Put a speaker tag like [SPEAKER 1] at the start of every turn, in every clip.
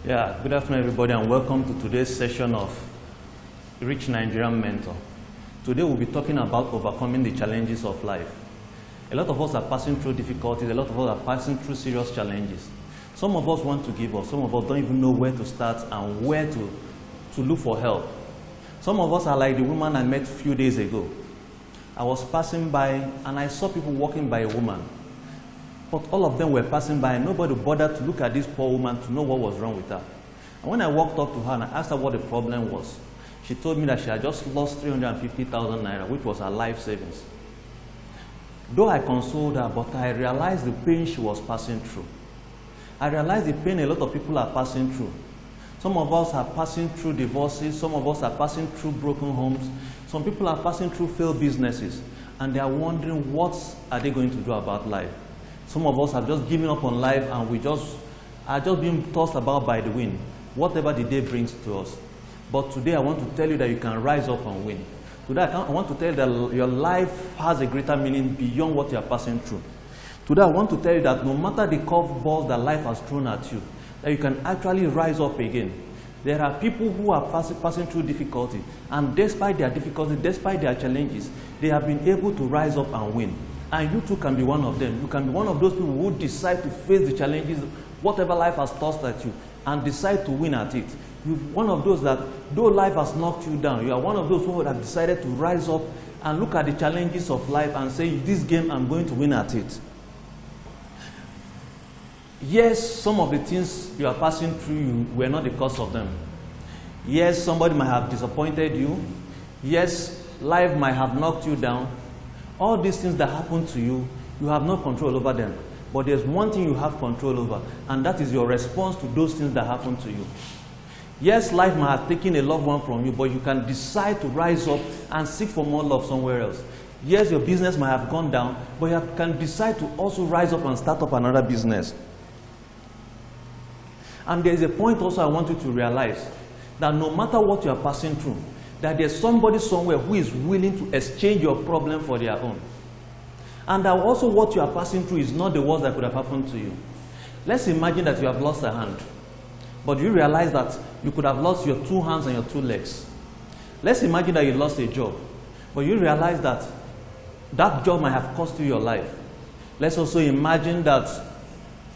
[SPEAKER 1] Yeah, good afternoon everybody and welcome to today's session of Rich Nigerian Mentor. Today we'll be talking about overcoming the challenges of life. A lot of us are passing through difficulties, a lot of us are passing through serious challenges. Some of us want to give up, some of us don't even know where to start and where to look for help. Some of us are like the woman I met a few days ago. I was passing by and I saw people walking by a woman. But all of them were passing by and nobody bothered to look at this poor woman to know what was wrong with her. And when I walked up to her and I asked her what the problem was, she told me that she had just lost 350,000 naira, which was her life savings. Though I consoled her, but I realized the pain she was passing through. I realized the pain a lot of people are passing through. Some of us are passing through divorces, some of us are passing through broken homes, some people are passing through failed businesses, and they are wondering what are they going to do about life. Some of us have just given up on life and we are just being tossed about by the wind, whatever the day brings to us. But today I want to tell you that you can rise up and win. Today I want to tell you that your life has a greater meaning beyond what you are passing through. Today I want to tell you that no matter the curveballs that life has thrown at you, that you can actually rise up again. There are people who are passing through difficulty, and despite their difficulty, despite their challenges, they have been able to rise up and win. And you too can be one of them. You can be one of those people who decide to face the challenges, whatever life has tossed at you, and decide to win at it. You're one of those that, though life has knocked you down, you are one of those who have decided to rise up and look at the challenges of life and say, this game, I'm going to win at it. Yes, some of the things you are passing through, you were not the cause of them. Yes, somebody might have disappointed you. Yes, life might have knocked you down. All these things that happen to you, you have no control over them. But there's one thing you have control over, and that is your response to those things that happen to you. Yes, life might have taken a loved one from you, but you can decide to rise up and seek for more love somewhere else. Yes, your business might have gone down, but you can decide to also rise up and start up another business. And there is a point also I want you to realize that no matter what you are passing through, that there's somebody somewhere who is willing to exchange your problem for their own. And that also what you are passing through is not the worst that could have happened to you. Let's imagine that you have lost a hand, but you realize that you could have lost your 2 hands and your 2 legs. Let's imagine that you lost a job, but you realize that that job might have cost you your life. Let's also imagine that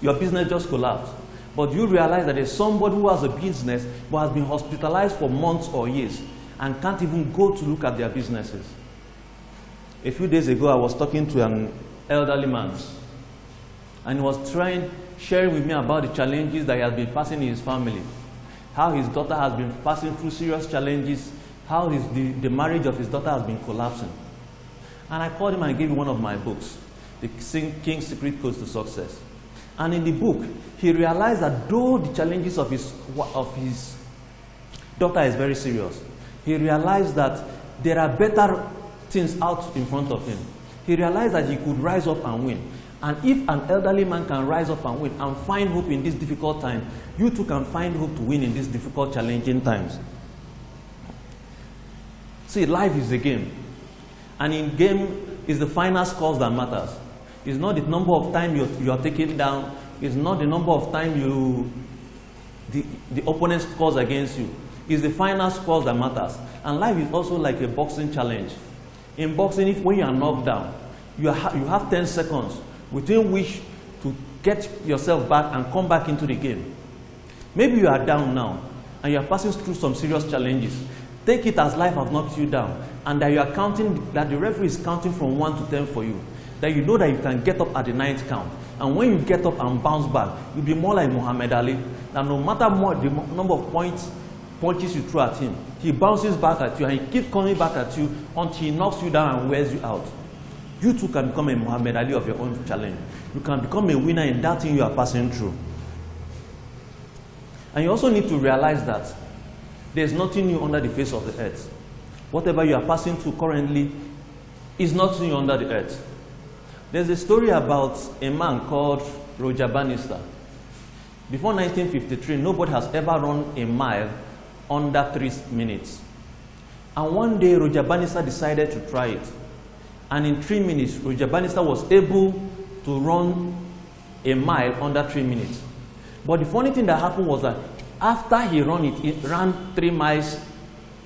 [SPEAKER 1] your business just collapsed, but you realize that there's somebody who has a business but has been hospitalized for months or years and can't even go to look at their businesses. A few days ago, I was talking to an elderly man, and he was sharing with me about the challenges that he has been passing in his family, how his daughter has been passing through serious challenges, how the marriage of his daughter has been collapsing. And I called him and I gave him one of my books, The King's Secret Codes to Success. And in the book, he realized that though the challenges of his daughter is very serious, he realized that there are better things out in front of him. He realized that he could rise up and win. And if an elderly man can rise up and win and find hope in this difficult time, you too can find hope to win in these difficult, challenging times. See, life is a game. And in game, it's the final scores that matters. It's not the number of times you are taken down. It's not the number of times the opponent scores against you. It's the final scores that matters. And life is also like a boxing challenge. In boxing, when you are knocked down, you have 10 seconds within which to get yourself back and come back into the game. Maybe you are down now and you are passing through some serious challenges. Take it as life has knocked you down, and that you are counting, that the referee is counting from 1 to 10 for you. That you know that you can get up at the 9th count. And when you get up and bounce back, you'll be more like Muhammad Ali. That no matter the number of punches you throw at him, he bounces back at you and he keeps coming back at you until he knocks you down and wears you out. You too can become a Muhammad Ali of your own challenge. You can become a winner in that thing you are passing through. And you also need to realize that there's nothing new under the face of the earth. Whatever you are passing through currently is not new under the earth. There's a story about a man called Roger Bannister. Before 1953, nobody has ever run a mile under 3 minutes. And one day, Roger Bannister decided to try it. And in 3 minutes, Roger Bannister was able to run a mile under 3 minutes. But the funny thing that happened was that After he ran 3 miles,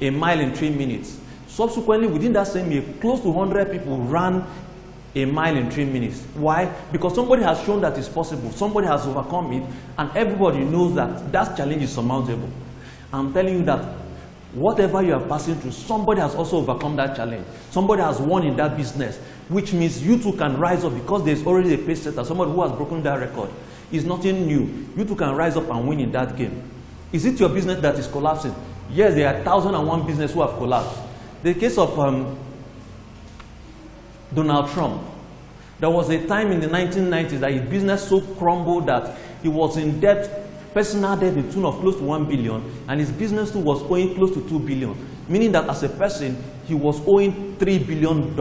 [SPEAKER 1] a mile in 3 minutes. Subsequently, within that same year, close to 100 people ran a mile in 3 minutes. Why? Because somebody has shown that it's possible. Somebody has overcome it, and everybody knows that that challenge is surmountable. I'm telling you that whatever you are passing through, somebody has also overcome that challenge. Somebody has won in that business, which means you too can rise up because there's already a pace setter, somebody who has broken that record. It's nothing new. You too can rise up and win in that game. Is it your business that is collapsing? Yes, there are 1,001 businesses who have collapsed. The case of Donald Trump. There was a time in the 1990s that his business so crumbled that he was in debt, personal debt in tune of close to $1 billion, and his business too was owing close to $2 billion, meaning that as a person, he was owing $3 billion.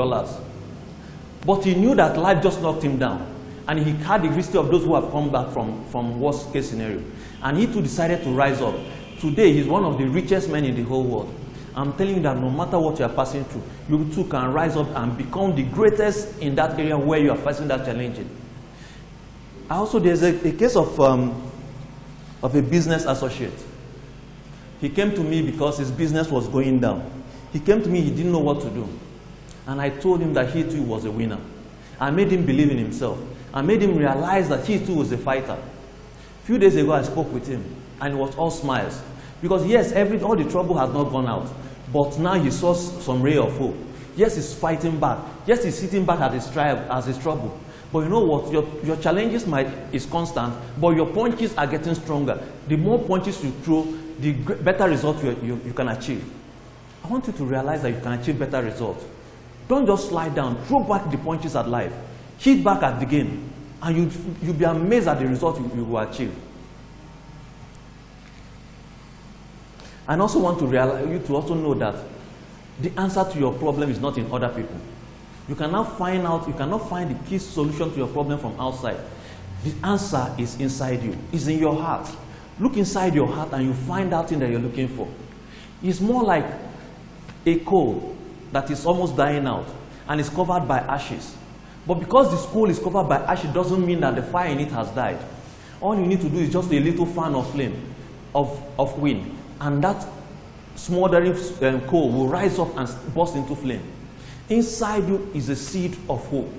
[SPEAKER 1] But he knew that life just knocked him down, and he had the history of those who have come back from worst case scenario. And he too decided to rise up. Today, he's one of the richest men in the whole world. I'm telling you that no matter what you are passing through, you too can rise up and become the greatest in that area where you are facing that challenge. Also, there's a case of a business associate. He came to me because his business was going down. He came to me, he didn't know what to do. And I told him that he too was a winner. I made him believe in himself. I made him realize that he too was a fighter. A few days ago, I spoke with him, and it was all smiles. Because yes, all the trouble has not gone out, but now he saw some ray of hope. Yes, he's fighting back. Yes, he's sitting back at his trouble. But you know what? Your challenges is constant, but your punches are getting stronger. The more punches you throw, the better result you can achieve. I want you to realize that you can achieve better results. Don't just slide down. Throw back the punches at life. Hit back at the game, and you'll be amazed at the result you will achieve. And also want to realize you to also know that the answer to your problem is not in other people. You cannot find the key solution to your problem from outside. The answer is inside you. It's in your heart. Look inside your heart and you find that thing that you're looking for. It's more like a coal that is almost dying out and is covered by ashes. But because this coal is covered by ashes doesn't mean that the fire in it has died. All you need to do is just a little fan of flame, of wind. And that smoldering coal will rise up and burst into flame. Inside you is a seed of hope.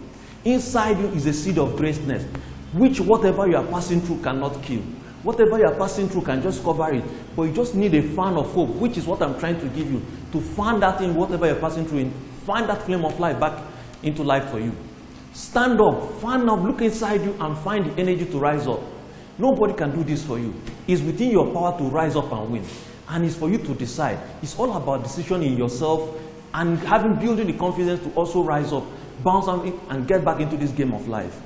[SPEAKER 1] Inside you is a seed of greatness, which whatever you are passing through cannot kill. Whatever you are passing through can just cover it. But you just need a fan of hope, which is what I'm trying to give you, to fan that in whatever you're passing through, find that flame of life back into life for you. Stand up, fan up, look inside you and find the energy to rise up. Nobody can do this for you. It's within your power to rise up and win. And it's for you to decide. It's all about decision in yourself and building the confidence to also rise up, bounce on it, and get back into this game of life.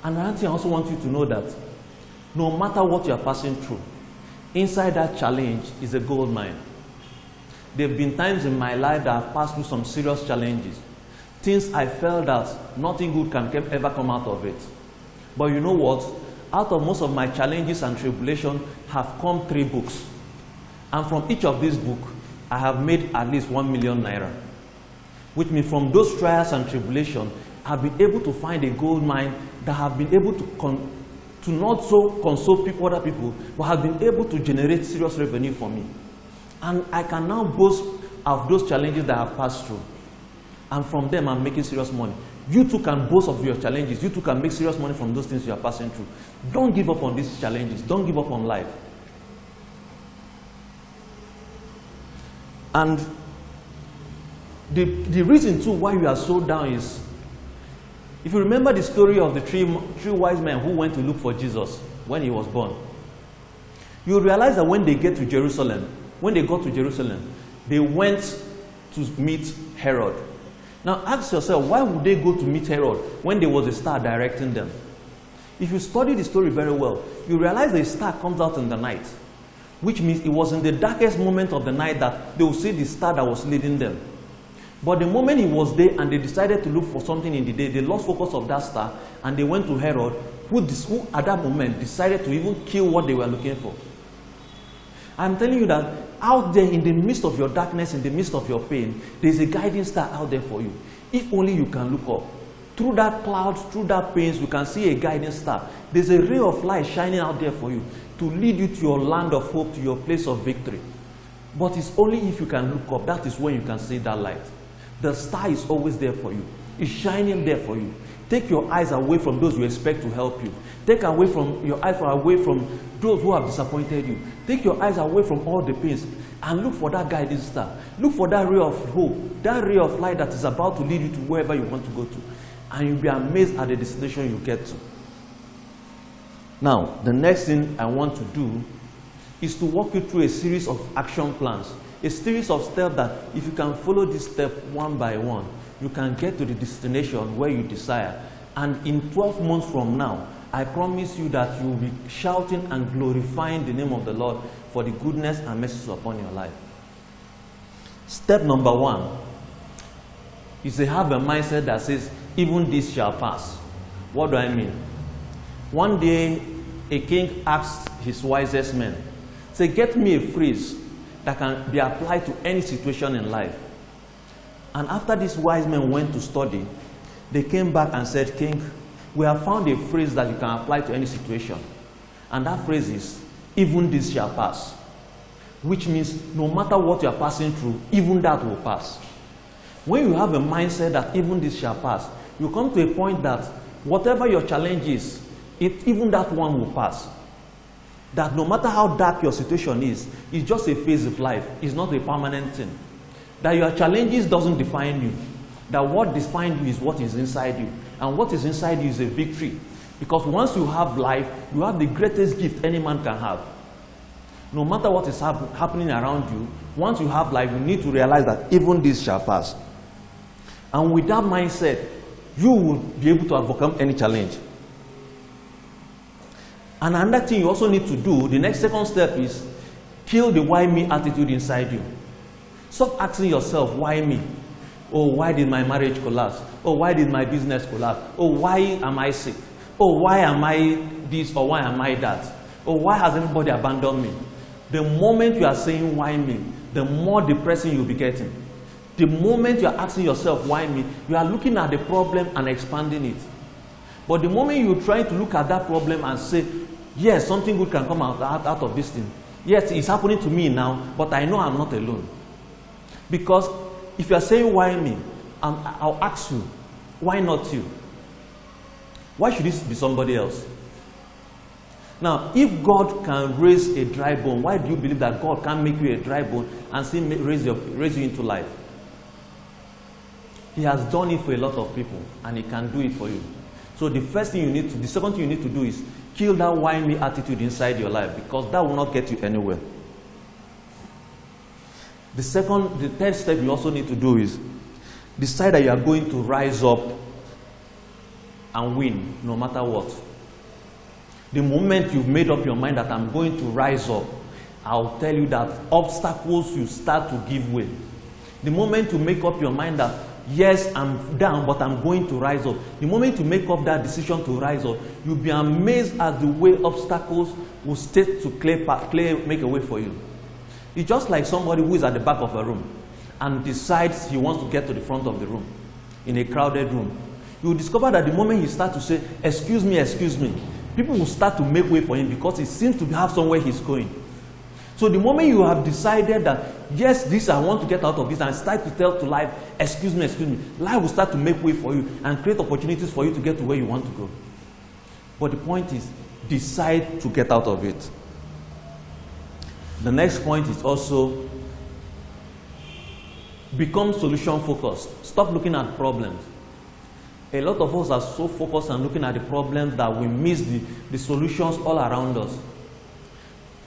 [SPEAKER 1] And another thing I also want you to know that no matter what you are passing through, inside that challenge is a gold mine. There have been times in my life that I've passed through some serious challenges. Things I felt that nothing good can ever come out of it. But you know what? Out of most of my challenges and tribulations have come 3 books. And from each of these books, I have made at least 1 million naira. Which means from those trials and tribulations, I've been able to find a gold mine that have been able to not so console other people, but have been able to generate serious revenue for me. And I can now boast of those challenges that I have passed through. And from them, I'm making serious money. You too can boast of your challenges. You too can make serious money from those things you are passing through. Don't give up on these challenges. Don't give up on life. And the reason too why you are so down is, if you remember the story of the three wise men who went to look for Jesus when he was born, you realize that when they got to Jerusalem, they went to meet Herod. Now ask yourself, why would they go to meet Herod when there was a star directing them? If you study the story very well, you realize the star comes out in the night, which means it was in the darkest moment of the night that they will see the star that was leading them. But the moment he was there and they decided to look for something in the day, they lost focus of that star and they went to Herod, who at that moment decided to even kill what they were looking for. I'm telling you that out there in the midst of your darkness, in the midst of your pain, there's a guiding star out there for you. If only you can look up. Through that cloud, through that pains, you can see a guiding star. There's a ray of light shining out there for you to lead you to your land of hope, to your place of victory. But it's only if you can look up, that is when you can see that light. The star is always there for you. It's shining there for you. Take your eyes away from those you expect to help you. Take your eyes away from those who have disappointed you. Take your eyes away from all the pains and look for that guiding star. Look for that ray of hope, that ray of light that is about to lead you to wherever you want to go to. And you'll be amazed at the destination you get to. Now, the next thing I want to do is to walk you through a series of action plans. A series of steps that if you can follow this step one by one, you can get to the destination where you desire. And in 12 months from now, I promise you that you will be shouting and glorifying the name of the Lord for the goodness and mercies upon your life. Step number 1 is to have a mindset that says, even this shall pass. What do I mean? One day, a king asked his wisest men, say, get me a phrase that can be applied to any situation in life. And after these wise men went to study, they came back and said, King, we have found a phrase that you can apply to any situation. And that phrase is, even this shall pass. Which means no matter what you are passing through, even that will pass. When you have a mindset that even this shall pass, you come to a point that whatever your challenge is, even that one will pass. That no matter how dark your situation is, it's just a phase of life. It's not a permanent thing. That your challenges doesn't define you. That what defines you is what is inside you. And what is inside you is a victory. Because once you have life, you have the greatest gift any man can have. No matter what is happening around you, once you have life, you need to realize that even this shall pass. And with that mindset, you will be able to overcome any challenge. And another thing you also need to do, the next second step is kill the why me attitude inside you. Stop asking yourself, why me? Oh, why did my marriage collapse? Oh, why did my business collapse? Oh, why am I sick? Oh, why am I this or why am I that? Oh, why has everybody abandoned me? The moment you are saying why me, the more depressing you'll be getting. The moment you are asking yourself why me, you are looking at the problem and expanding it. But the moment you try to look at that problem and say, yes, something good can come out of this thing. Yes, it's happening to me now, but I know I'm not alone. Because if you are saying why me, I'll ask you, why not you? Why should this be somebody else? Now, if God can raise a dry bone, why do you believe that God can make you a dry bone and still raise you into life? He has done it for a lot of people, and He can do it for you. So the second thing you need to do is kill that why me attitude inside your life, because that will not get you anywhere. The third step you also need to do is decide that you are going to rise up and win no matter what. The moment you've made up your mind that I'm going to rise up, I'll tell you that obstacles will start to give way. The moment you make up your mind that yes, I'm down, but I'm going to rise up. The moment you make up that decision to rise up, you'll be amazed at the way obstacles will start to make a way for you. It's just like somebody who is at the back of a room and decides he wants to get to the front of the room, in a crowded room. You'll discover that the moment he starts to say, excuse me, people will start to make way for him because he seems to have somewhere he's going. So the moment you have decided that, yes, I want to get out of this, and start to tell to life, excuse me, life will start to make way for you and create opportunities for you to get to where you want to go. But the point is, decide to get out of it. The next point is also, become solution focused. Stop looking at problems. A lot of us are so focused on looking at the problems that we miss the solutions all around us.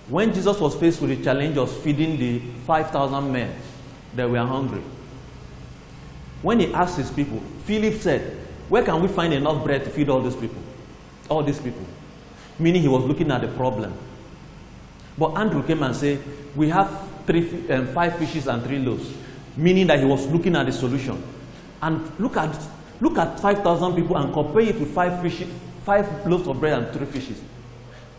[SPEAKER 1] When Jesus was faced with the challenge of feeding the 5,000 men that were hungry, when he asked his people, Philip said, where can we find enough bread to feed all these people? Meaning he was looking at the problem. But Andrew came and said, we have 5 fishes and 3 loaves. Meaning that he was looking at the solution. And look at 5,000 people and compare it with 5 loaves of bread and 3 fishes.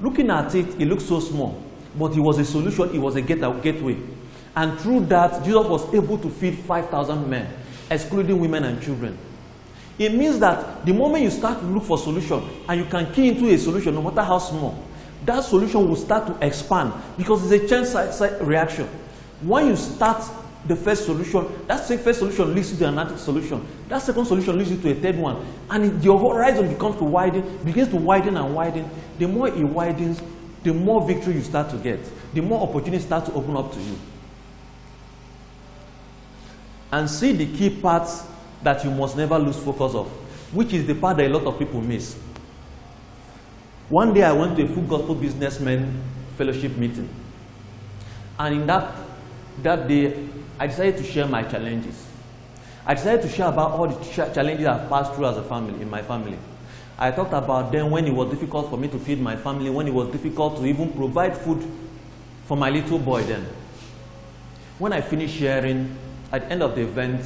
[SPEAKER 1] Looking at it, it looks so small. But it was a solution, it was a gateway. And through that, Jesus was able to feed 5,000 men, excluding women and children. It means that the moment you start to look for solution and you can key into a solution, no matter how small, that solution will start to expand because it's a chain reaction. When you start the first solution, that first solution leads you to another solution. That second solution leads you to a third one. And your horizon begins to widen and widen. The more it widens, the more victory you start to get. The more opportunities start to open up to you. And see the key parts that you must never lose focus of, which is the part that a lot of people miss. One day I went to a full gospel businessmen fellowship meeting. And in that day, I decided to share my challenges. I decided to share about all the challenges I've passed through as a family, in my family. I talked about them when it was difficult for me to feed my family, when it was difficult to even provide food for my little boy then. When I finished sharing, at the end of the event,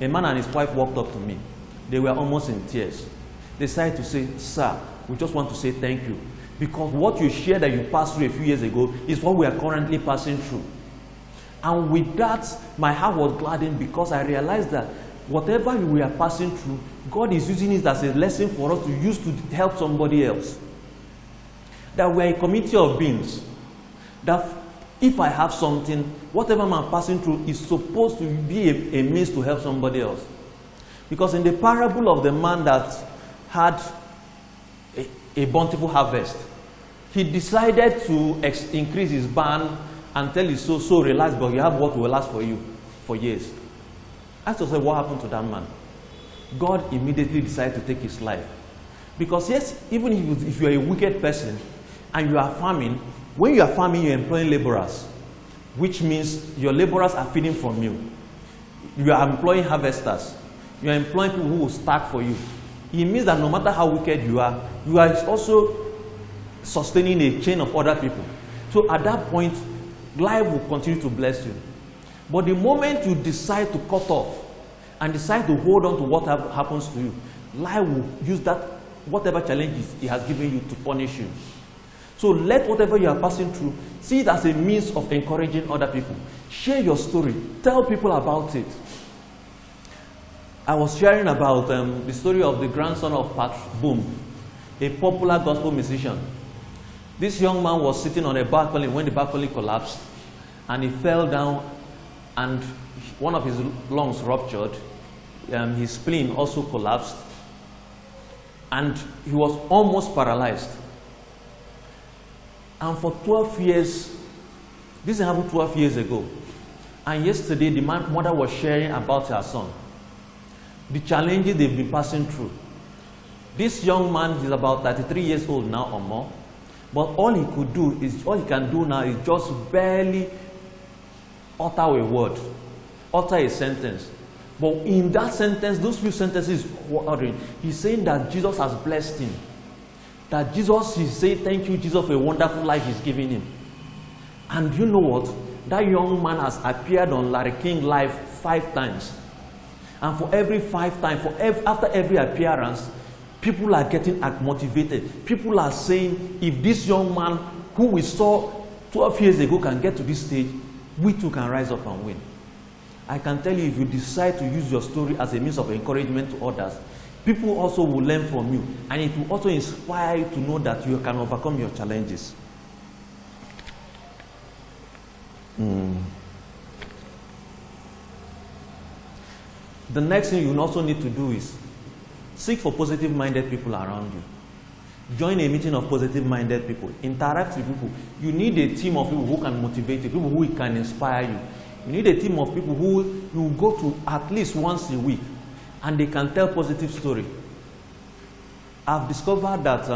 [SPEAKER 1] a man and his wife walked up to me. They were almost in tears. They decided to say, "Sir, we just want to say thank you. Because what you shared that you passed through a few years ago is what we are currently passing through." And with that, my heart was gladdened because I realized that whatever we are passing through, God is using it as a lesson for us to use to help somebody else. That we are a community of beings. That if I have something, whatever I'm passing through is supposed to be a means to help somebody else. Because in the parable of the man that had a bountiful harvest, he decided to increase his barn and tell his soul, "So relax, but you have what will last for you for years." Ask yourself, what happened to that man? God immediately decided to take his life. Because yes, even if you are a wicked person and you are farming, when you are farming, you are employing laborers, which means your laborers are feeding from you. You are employing harvesters. You are employing people who will stack for you. It means that no matter how wicked you are also sustaining a chain of other people. So at that point, life will continue to bless you. But the moment you decide to cut off and decide to hold on to what happens to you, life will use that, whatever challenges it has given you, to punish you. So let whatever you are passing through, see it as a means of encouraging other people. Share your story. Tell people about it. I was sharing about the story of the grandson of Pat Boom, a popular gospel musician. This young man was sitting on a balcony when the balcony collapsed, and he fell down, and one of his lungs ruptured. His spleen also collapsed, and he was almost paralyzed. And for 12 years, this happened 12 years ago. And yesterday, the mother was sharing about her son, the challenges they've been passing through. This young man is about 33 years old now or more. But all he can do now is just barely utter a word, utter a sentence. But in that sentence, those few sentences, he's saying that Jesus has blessed him. That Jesus is saying, "Thank you, Jesus, for a wonderful life he's giving him." And you know what? That young man has appeared on Larry King Live 5 times. And for every 5 times, after every appearance, people are getting motivated. People are saying, if this young man who we saw 12 years ago can get to this stage, we too can rise up and win. I can tell you, if you decide to use your story as a means of encouragement to others, people also will learn from you. And it will also inspire you to know that you can overcome your challenges. The next thing you also need to do is seek for positive-minded people around you. Join a meeting of positive-minded people. Interact with people. You need a team of people who can motivate you, people who can inspire you. You need a team of people who you go to at least once a week, and they can tell positive story. I've discovered that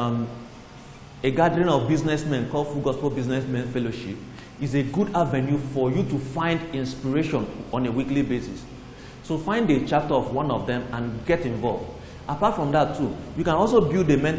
[SPEAKER 1] a gathering of businessmen called Full Gospel Businessmen Fellowship is a good avenue for you to find inspiration on a weekly basis. So find a chapter of one of them and get involved. Apart from that too, you can also build a mentor